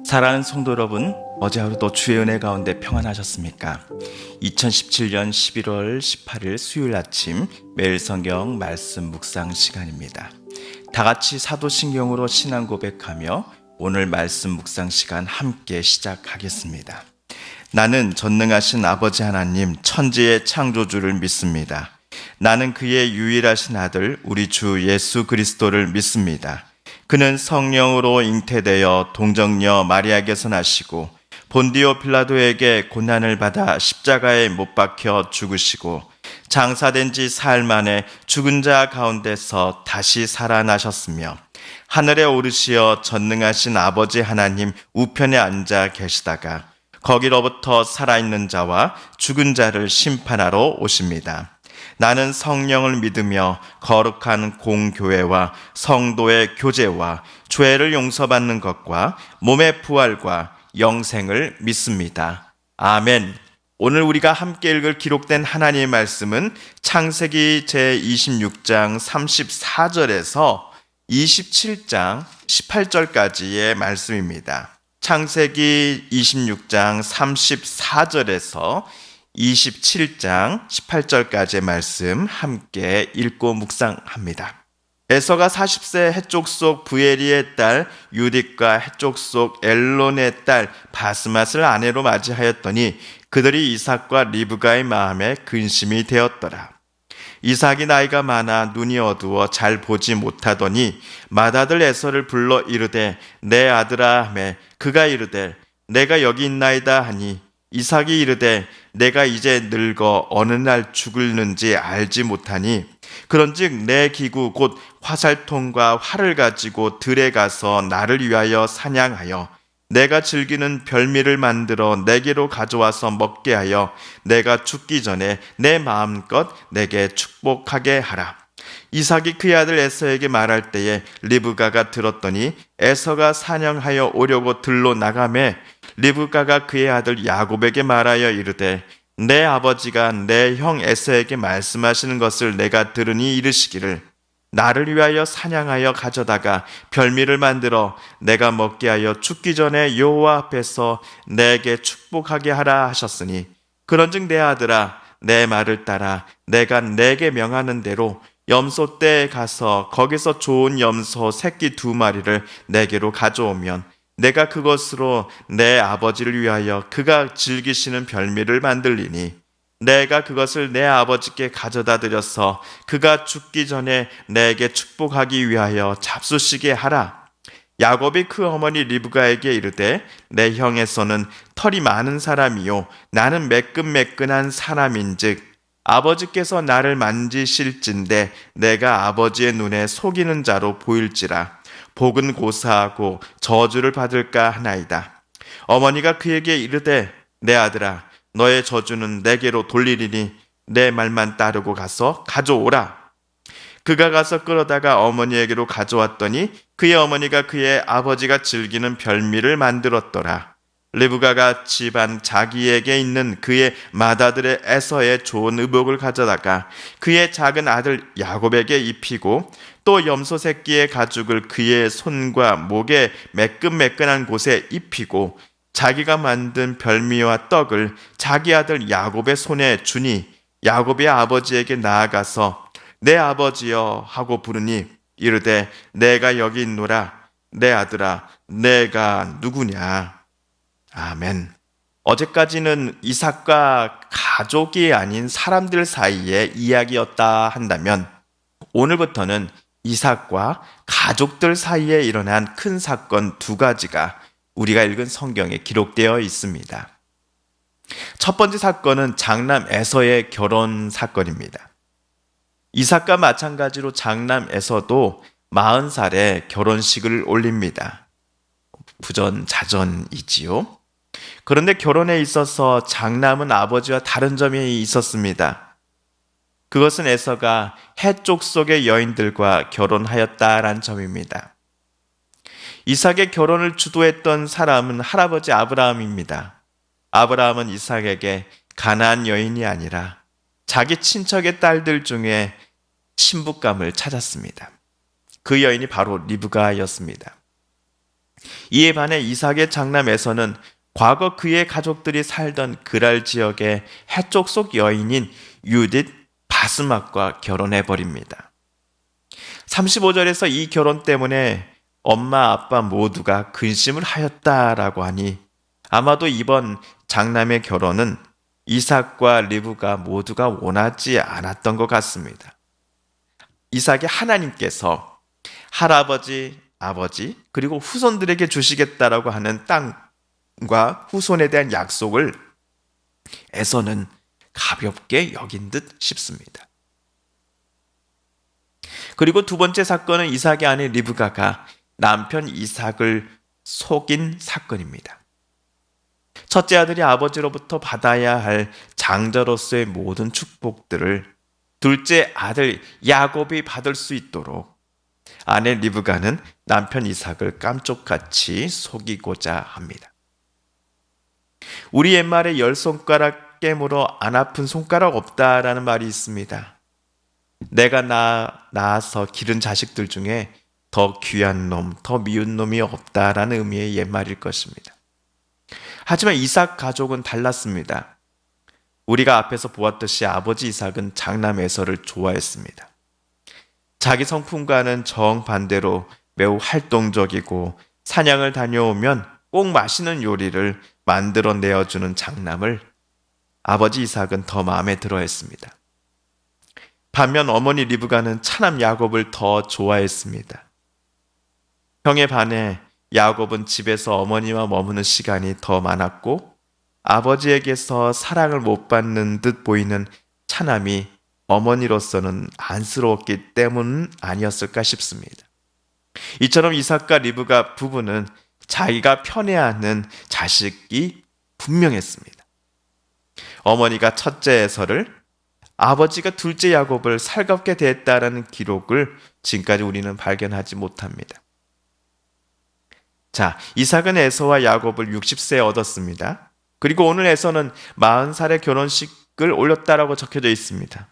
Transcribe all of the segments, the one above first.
사랑하는 성도 여러분, 어제 하루도 주의 은혜 가운데 평안하셨습니까? 2017년 11월 18일 수요일 아침 매일 성경 말씀 묵상 시간입니다. 다 같이 사도신경으로 신앙 고백하며 오늘 말씀 묵상 시간 함께 시작하겠습니다. 나는 전능하신 아버지 하나님 천지의 창조주를 믿습니다. 나는 그의 유일하신 아들 우리 주 예수 그리스도를 믿습니다. 그는 성령으로 잉태되어 동정녀 마리아에게서 나시고 본디오 빌라도에게 고난을 받아 십자가에 못 박혀 죽으시고 장사된 지 사흘 만에 죽은 자 가운데서 다시 살아나셨으며 하늘에 오르시어 전능하신 아버지 하나님 우편에 앉아 계시다가 거기로부터 살아있는 자와 죽은 자를 심판하러 오십니다. 나는 성령을 믿으며 거룩한 공교회와 성도의 교제와 죄를 용서받는 것과 몸의 부활과 영생을 믿습니다. 아멘. 오늘 우리가 함께 읽을 기록된 하나님의 말씀은 창세기 제26장 34절에서 27장 18절까지의 말씀입니다. 창세기 26장 34절에서 27장 18절까지의 말씀 함께 읽고 묵상합니다. 에서가 40세 해족 속 부에리의 딸 유딕과 해족 속 엘론의 딸 바스맛을 아내로 맞이하였더니 그들이 이삭과 리브가의 마음에 근심이 되었더라. 이삭이 나이가 많아 눈이 어두워 잘 보지 못하더니 맏아들 에서를 불러 이르되 내 아들아 하매 그가 이르되 내가 여기 있나이다 하니 이삭이 이르되 내가 이제 늙어 어느 날 죽을는지 알지 못하니 그런즉 내 기구 곧 화살통과 활을 가지고 들에 가서 나를 위하여 사냥하여 내가 즐기는 별미를 만들어 내게로 가져와서 먹게 하여 내가 죽기 전에 내 마음껏 내게 축복하게 하라. 이삭이 그의 아들 에서에게 말할 때에 리브가가 들었더니 에서가 사냥하여 오려고 들로 나가매 리브가가 그의 아들 야곱에게 말하여 이르되 내 아버지가 내 형 에서에게 말씀하시는 것을 내가 들으니 이르시기를 나를 위하여 사냥하여 가져다가 별미를 만들어 내가 먹게 하여 죽기 전에 여호와 앞에서 내게 축복하게 하라 하셨으니 그런즉 내 아들아 내 말을 따라 내가 내게 명하는 대로 염소 떼에 가서 거기서 좋은 염소 새끼 2마리를 내게로 가져오면 내가 그것으로 내 아버지를 위하여 그가 즐기시는 별미를 만들리니 내가 그것을 내 아버지께 가져다 드려서 그가 죽기 전에 내게 축복하기 위하여 잡수시게 하라. 야곱이 그 어머니 리브가에게 이르되 내 형에서는 털이 많은 사람이요 나는 매끈매끈한 사람인즉 아버지께서 나를 만지실진대 내가 아버지의 눈에 속이는 자로 보일지라 복은 고사하고 저주를 받을까 하나이다. 어머니가 그에게 이르되 내 아들아 너의 저주는 내게로 돌리리니 내 말만 따르고 가서 가져오라. 그가 가서 끌어다가 어머니에게로 가져왔더니 그의 어머니가 그의 아버지가 즐기는 별미를 만들었더라. 리브가가 집안 자기에게 있는 그의 맏아들의 에서의 좋은 의복을 가져다가 그의 작은 아들 야곱에게 입히고 또 염소 새끼의 가죽을 그의 손과 목에 매끈매끈한 곳에 입히고 자기가 만든 별미와 떡을 자기 아들 야곱의 손에 주니 야곱의 아버지에게 나아가서 내 아버지여 하고 부르니 이르되 내가 여기 있노라. 내 아들아 내가 누구냐. 아멘. 어제까지는 이삭과 가족이 아닌 사람들 사이의 이야기였다 한다면 오늘부터는 이삭과 가족들 사이에 일어난 큰 사건 2가지가 우리가 읽은 성경에 기록되어 있습니다. 첫 번째 사건은 장남 에서의 결혼 사건입니다. 이삭과 마찬가지로 장남 에서도 40살에 결혼식을 올립니다. 부전자전이지요. 그런데 결혼에 있어서 장남은 아버지와 다른 점이 있었습니다. 그것은 에서가 해족 속의 여인들과 결혼하였다라는 점입니다. 이삭의 결혼을 주도했던 사람은 할아버지 아브라함입니다. 아브라함은 이삭에게 가나안 여인이 아니라 자기 친척의 딸들 중에 신부감을 찾았습니다. 그 여인이 바로 리브가였습니다. 이에 반해 이삭의 장남 에서는 과거 그의 가족들이 살던 그랄 지역의 해쪽 속 여인인 유딧 바스맛과 결혼해 버립니다. 35절에서 이 결혼 때문에 엄마 아빠 모두가 근심을 하였다라고 하니 아마도 이번 장남의 결혼은 이삭과 리브가 모두가 원하지 않았던 것 같습니다. 이삭의 하나님께서 할아버지, 아버지, 그리고 후손들에게 주시겠다라고 하는 땅과 후손에 대한 약속을 에서는 가볍게 여긴 듯 싶습니다. 그리고 두 번째 사건은 이삭의 아내 리브가가 남편 이삭을 속인 사건입니다. 첫째 아들이 아버지로부터 받아야 할 장자로서의 모든 축복들을 둘째 아들 야곱이 받을 수 있도록 아내 리브가는 남편 이삭을 깜짝같이 속이고자 합니다. 우리 옛말에 10손가락 깨물어 안 아픈 손가락 없다라는 말이 있습니다. 내가 낳아서 기른 자식들 중에 더 귀한 놈, 더 미운 놈이 없다라는 의미의 옛말일 것입니다. 하지만 이삭 가족은 달랐습니다. 우리가 앞에서 보았듯이 아버지 이삭은 장남 에서를 좋아했습니다. 자기 성품과는 정반대로 매우 활동적이고 사냥을 다녀오면 꼭 맛있는 요리를 만들어 내어주는 장남을 아버지 이삭은 더 마음에 들어 했습니다. 반면 어머니 리브가는 차남 야곱을 더 좋아했습니다. 형에 반해 야곱은 집에서 어머니와 머무는 시간이 더 많았고 아버지에게서 사랑을 못 받는 듯 보이는 차남이 어머니로서는 안쓰러웠기 때문 아니었을까 싶습니다. 이처럼 이삭과 리브가 부부는 자기가 편애하는 자식이 분명했습니다. 어머니가 첫째 에서를, 아버지가 둘째 야곱을 살갑게 대했다라는 기록을 지금까지 우리는 발견하지 못합니다. 자, 이삭은 에서와 야곱을 60세에 얻었습니다. 그리고 오늘 에서는 40살의 결혼식을 올렸다라고 적혀져 있습니다.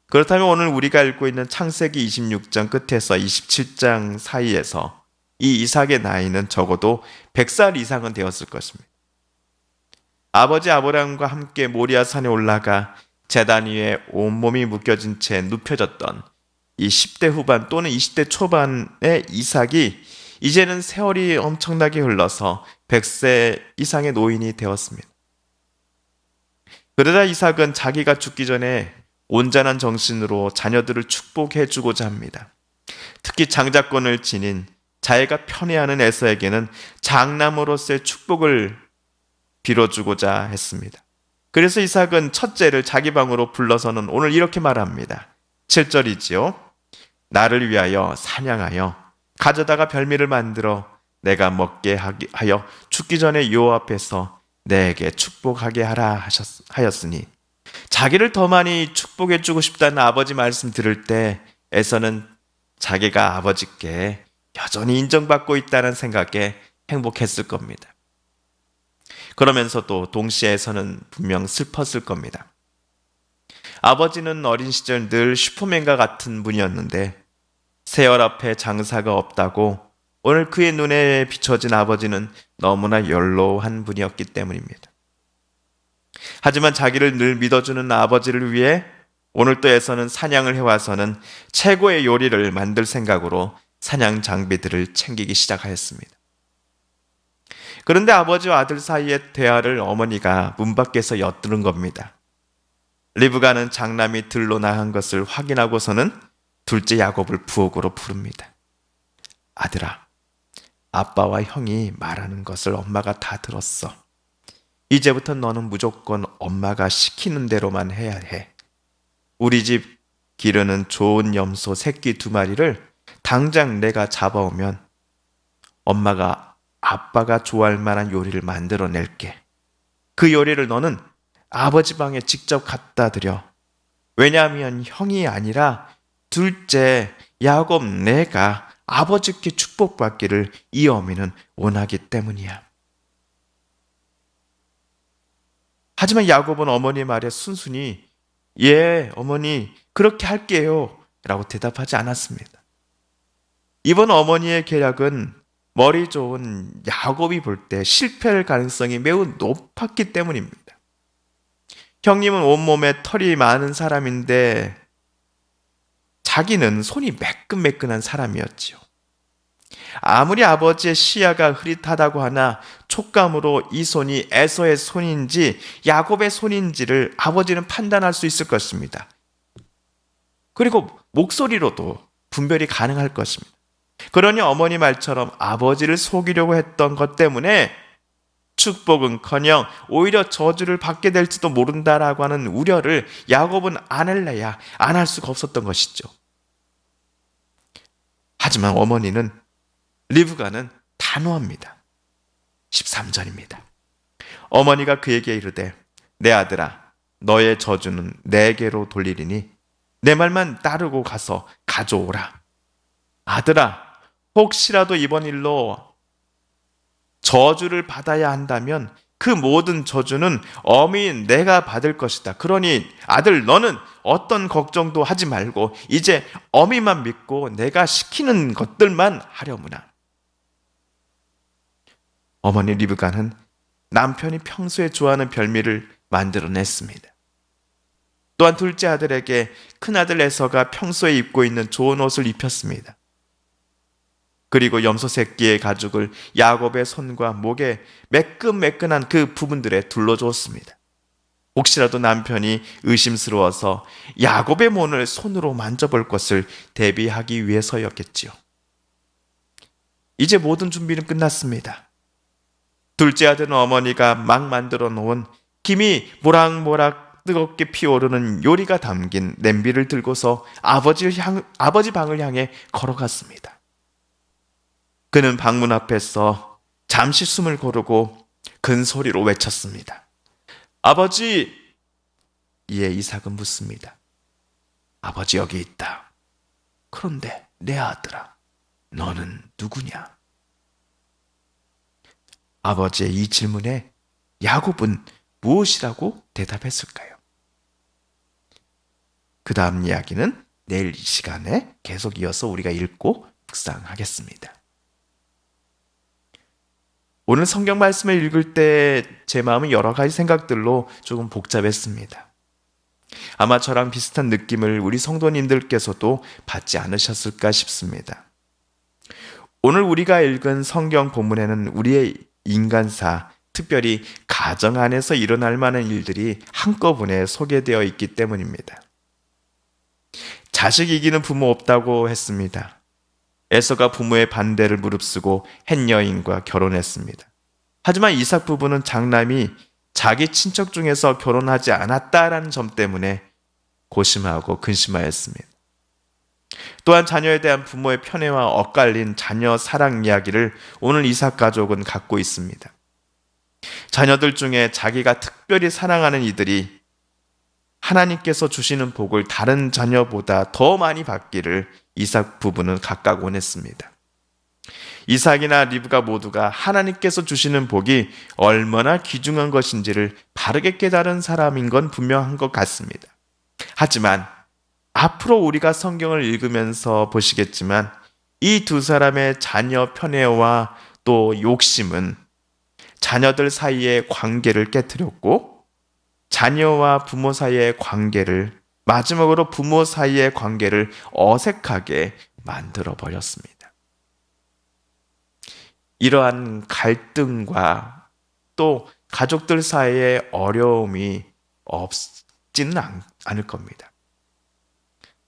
그렇다면 오늘 우리가 읽고 있는 창세기 26장 끝에서 27장 사이에서 이 이삭의 나이는 적어도 100살 이상은 되었을 것입니다. 아버지 아브라함과 함께 모리아 산에 올라가 제단 위에 온몸이 묶여진 채 눕혀졌던 이 10대 후반 또는 20대 초반의 이삭이 이제는 세월이 엄청나게 흘러서 100세 이상의 노인이 되었습니다. 그러자 이삭은 자기가 죽기 전에 온전한 정신으로 자녀들을 축복해 주고자 합니다. 특히 장자권을 지닌 자기가 편애하는 에서에게는 장남으로서의 축복을 빌어주고자 했습니다. 그래서 이삭은 첫째를 자기 방으로 불러서는 오늘 이렇게 말합니다. 7절이지요. 나를 위하여 사냥하여 가져다가 별미를 만들어 내가 먹게 하여 죽기 전에 요 앞에서 내게 축복하게 하라 하였으니, 자기를 더 많이 축복해 주고 싶다는 아버지 말씀 들을 때 에서는 자기가 아버지께 여전히 인정받고 있다는 생각에 행복했을 겁니다. 그러면서도 동시에 에서는 분명 슬펐을 겁니다. 아버지는 어린 시절 늘 슈퍼맨과 같은 분이었는데 세월 앞에 장사가 없다고 오늘 그의 눈에 비춰진 아버지는 너무나 연로한 분이었기 때문입니다. 하지만 자기를 늘 믿어주는 아버지를 위해 오늘 또 에서는 사냥을 해와서는 최고의 요리를 만들 생각으로 사냥 장비들을 챙기기 시작하였습니다. 그런데 아버지와 아들 사이의 대화를 어머니가 문 밖에서 엿드는 겁니다. 리브가는 장남이 들로 나간 것을 확인하고서는 둘째 야곱을 부엌으로 부릅니다. 아들아, 아빠와 형이 말하는 것을 엄마가 다 들었어. 이제부터 너는 무조건 엄마가 시키는 대로만 해야 해. 우리 집 기르는 좋은 염소 새끼 2마리를 당장 내가 잡아오면 엄마가 아빠가 좋아할 만한 요리를 만들어낼게. 그 요리를 너는 아버지 방에 직접 갖다 드려. 왜냐하면 형이 아니라 둘째 야곱 내가 아버지께 축복받기를 이 어미는 원하기 때문이야. 하지만 야곱은 어머니의 말에 순순히 예, 어머니 그렇게 할게요 라고 대답하지 않았습니다. 이번 어머니의 계략은 머리 좋은 야곱이 볼 때 실패할 가능성이 매우 높았기 때문입니다. 형님은 온몸에 털이 많은 사람인데 자기는 손이 매끈매끈한 사람이었지요. 아무리 아버지의 시야가 흐릿하다고 하나 촉감으로 이 손이 에서의 손인지 야곱의 손인지를 아버지는 판단할 수 있을 것입니다. 그리고 목소리로도 분별이 가능할 것입니다. 그러니 어머니 말처럼 아버지를 속이려고 했던 것 때문에 축복은커녕 오히려 저주를 받게 될지도 모른다라고 하는 우려를 야곱은 안 할래야 안 할 수가 없었던 것이죠. 하지만 어머니는 리브가는 단호합니다. 13절입니다. 어머니가 그에게 이르되 내 아들아 너의 저주는 내게로 돌리리니 내 말만 따르고 가서 가져오라. 아들아 혹시라도 이번 일로 저주를 받아야 한다면 그 모든 저주는 어미인 내가 받을 것이다. 그러니 아들 너는 어떤 걱정도 하지 말고 이제 어미만 믿고 내가 시키는 것들만 하려무나. 어머니 리브가는 남편이 평소에 좋아하는 별미를 만들어냈습니다. 또한 둘째 아들에게 큰아들 에서가 평소에 입고 있는 좋은 옷을 입혔습니다. 그리고 염소 새끼의 가죽을 야곱의 손과 목에 매끈매끈한 그 부분들에 둘러주었습니다. 혹시라도 남편이 의심스러워서 야곱의 몸을 손으로 만져볼 것을 대비하기 위해서였겠지요. 이제 모든 준비는 끝났습니다. 둘째 아들은 어머니가 막 만들어 놓은 김이 모락모락 뜨겁게 피어오르는 요리가 담긴 냄비를 들고서 아버지 방을 향해 걸어갔습니다. 그는 방문 앞에서 잠시 숨을 고르고 큰 소리로 외쳤습니다. 아버지! 이에 이삭은 묻습니다. 아버지 여기 있다. 그런데 내 아들아, 너는 누구냐? 아버지의 이 질문에 야곱은 무엇이라고 대답했을까요? 그 다음 이야기는 내일 이 시간에 계속 이어서 우리가 읽고 묵상하겠습니다. 오늘 성경 말씀을 읽을 때 제 마음은 여러 가지 생각들로 조금 복잡했습니다. 아마 저랑 비슷한 느낌을 우리 성도님들께서도 받지 않으셨을까 싶습니다. 오늘 우리가 읽은 성경 본문에는 우리의 인간사, 특별히 가정 안에서 일어날 만한 일들이 한꺼번에 소개되어 있기 때문입니다. 자식 이기는 부모 없다고 했습니다. 에서가 부모의 반대를 무릅쓰고 헷 여인과 결혼했습니다. 하지만 이삭 부부는 장남이 자기 친척 중에서 결혼하지 않았다라는 점 때문에 고심하고 근심하였습니다. 또한 자녀에 대한 부모의 편애와 엇갈린 자녀 사랑 이야기를 오늘 이삭 가족은 갖고 있습니다. 자녀들 중에 자기가 특별히 사랑하는 이들이 하나님께서 주시는 복을 다른 자녀보다 더 많이 받기를 이삭 부부는 각각 원했습니다. 이삭이나 리브가 모두가 하나님께서 주시는 복이 얼마나 귀중한 것인지를 바르게 깨달은 사람인 건 분명한 것 같습니다. 하지만 앞으로 우리가 성경을 읽으면서 보시겠지만 이 두 사람의 자녀 편애와 또 욕심은 자녀들 사이의 관계를 깨뜨렸고 자녀와 부모 사이의 관계를 마지막으로 부모 사이의 관계를 어색하게 만들어 버렸습니다. 이러한 갈등과 또 가족들 사이의 어려움이 없지는 않을 겁니다.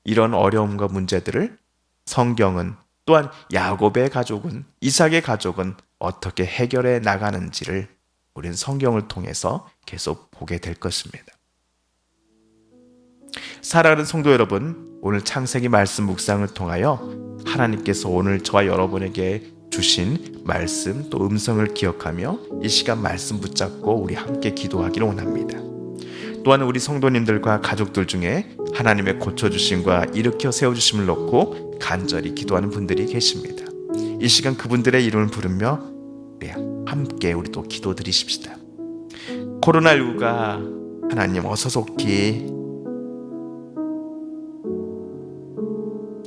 이런 어려움과 문제들을 성경은 또한 야곱의 가족은 이삭의 가족은 어떻게 해결해 나가는지를 우리는 성경을 통해서 계속 보게 될 것입니다. 사랑하는 성도 여러분, 오늘 창세기 말씀 묵상을 통하여 하나님께서 오늘 저와 여러분에게 주신 말씀 또 음성을 기억하며 이 시간 말씀 붙잡고 우리 함께 기도하기를 원합니다. 또한 우리 성도님들과 가족들 중에 하나님의 고쳐주심과 일으켜 세워주심을 놓고 간절히 기도하는 분들이 계십니다. 이 시간 그분들의 이름을 부르며 함께 우리도 기도드리십시다. 코로나19가 하나님 어서 속히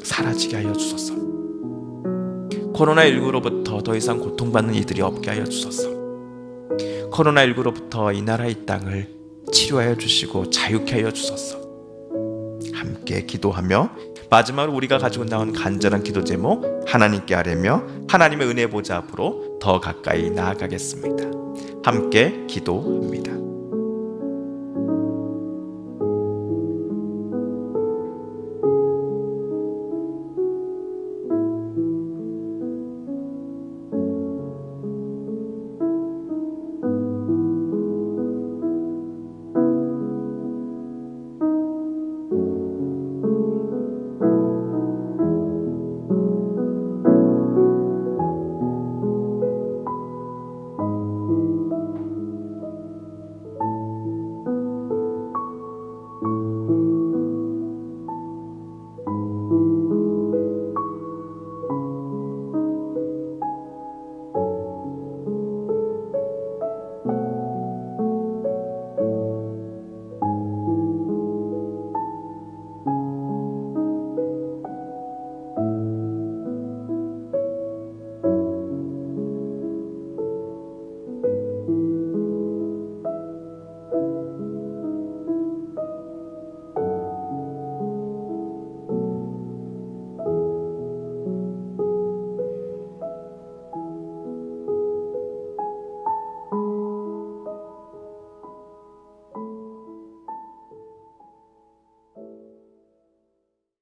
사라지게 하여 주소서. 코로나19로부터 더 이상 고통받는 이들이 없게 하여 주소서. 코로나19로부터 이 나라 이 땅을 치료하여 주시고 자유케 하여 주소서. 함께 기도하며 마지막으로 우리가 가지고 나온 간절한 기도 제목 하나님께 아뢰며 하나님의 은혜 보좌 앞으로 더 가까이 나아가겠습니다. 함께 기도합니다.